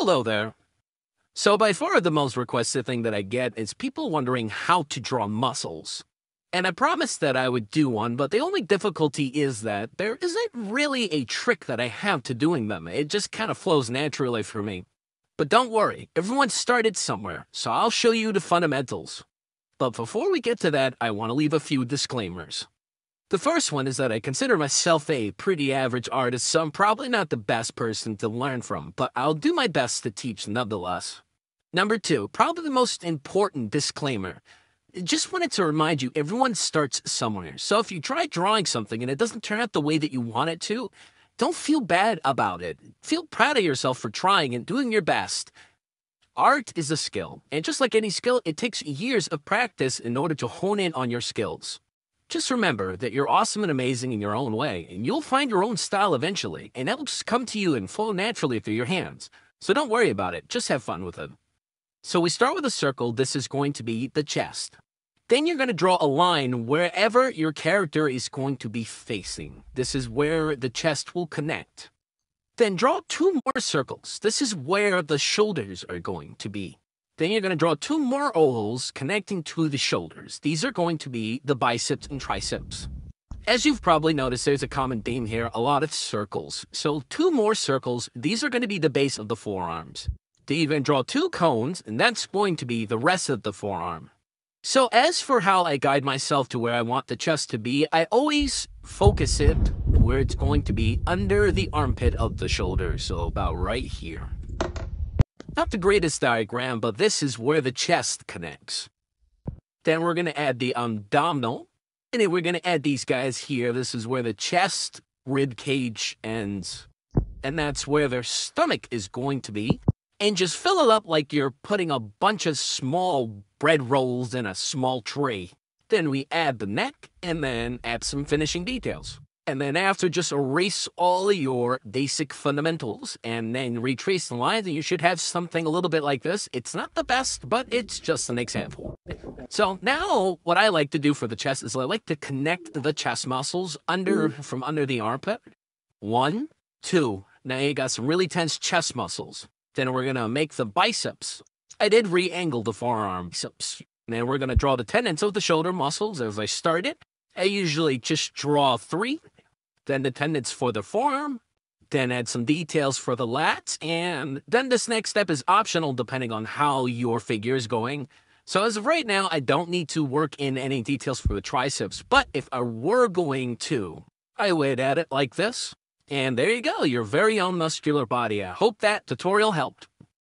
Hello there. So by far the most requested thing that I get is people wondering how to draw muscles. And I promised that I would do one, but the only difficulty is that there isn't really a trick that I have to doing them. It just kind of flows naturally for me. But don't worry, everyone started somewhere, so I'll show you the fundamentals. But before we get to that, I want to leave a few disclaimers. The first one is that I consider myself a pretty average artist, so I'm probably not the best person to learn from, but I'll do my best to teach nonetheless. Number two, probably the most important disclaimer. Just wanted to remind you, everyone starts somewhere. So if you try drawing something and it doesn't turn out the way that you want it to, don't feel bad about it. Feel proud of yourself for trying and doing your best. Art is a skill, and just like any skill, it takes years of practice in order to hone in on your skills. Just remember that you're awesome and amazing in your own way, and you'll find your own style eventually, and that'll just come to you and flow naturally through your hands. So don't worry about it, just have fun with it. So we start with a circle. This is going to be the chest. Then you're going to draw a line wherever your character is going to be facing. This is where the chest will connect. Then draw two more circles. This is where the shoulders are going to be. Then you're going to draw two more ovals connecting to the shoulders. These are going to be the biceps and triceps. As you've probably noticed, there's a common theme here, a lot of circles. So two more circles, these are going to be the base of the forearms. Then you're going to draw two cones, and that's going to be the rest of the forearm. So as for how I guide myself to where I want the chest to be, I always focus it where it's going to be under the armpit of the shoulder, so about right here. Not the greatest diagram, but this is where the chest connects. Then we're going to add the abdominal, and then we're going to add these guys here. This is where the chest rib cage ends, and that's where their stomach is going to be. And just fill it up like you're putting a bunch of small bread rolls in a small tray. Then we add the neck, and then add some finishing details. And then after, just erase all of your basic fundamentals, and then retrace the lines, and you should have something a little bit like this. It's not the best, but it's just an example. So now, what I like to do for the chest is I like to connect the chest muscles from under the armpit. 1, 2. Now you got some really tense chest muscles. Then we're going to make the biceps. I did re-angle the forearm biceps. Then we're going to draw the tendons of the shoulder muscles as I started. I usually just draw 3. Then the tendons for the forearm. Then add some details for the lats. And then this next step is optional depending on how your figure is going. So as of right now, I don't need to work in any details for the triceps. But if I were going to, I would add it like this. And there you go, your very own muscular body. I hope that tutorial helped.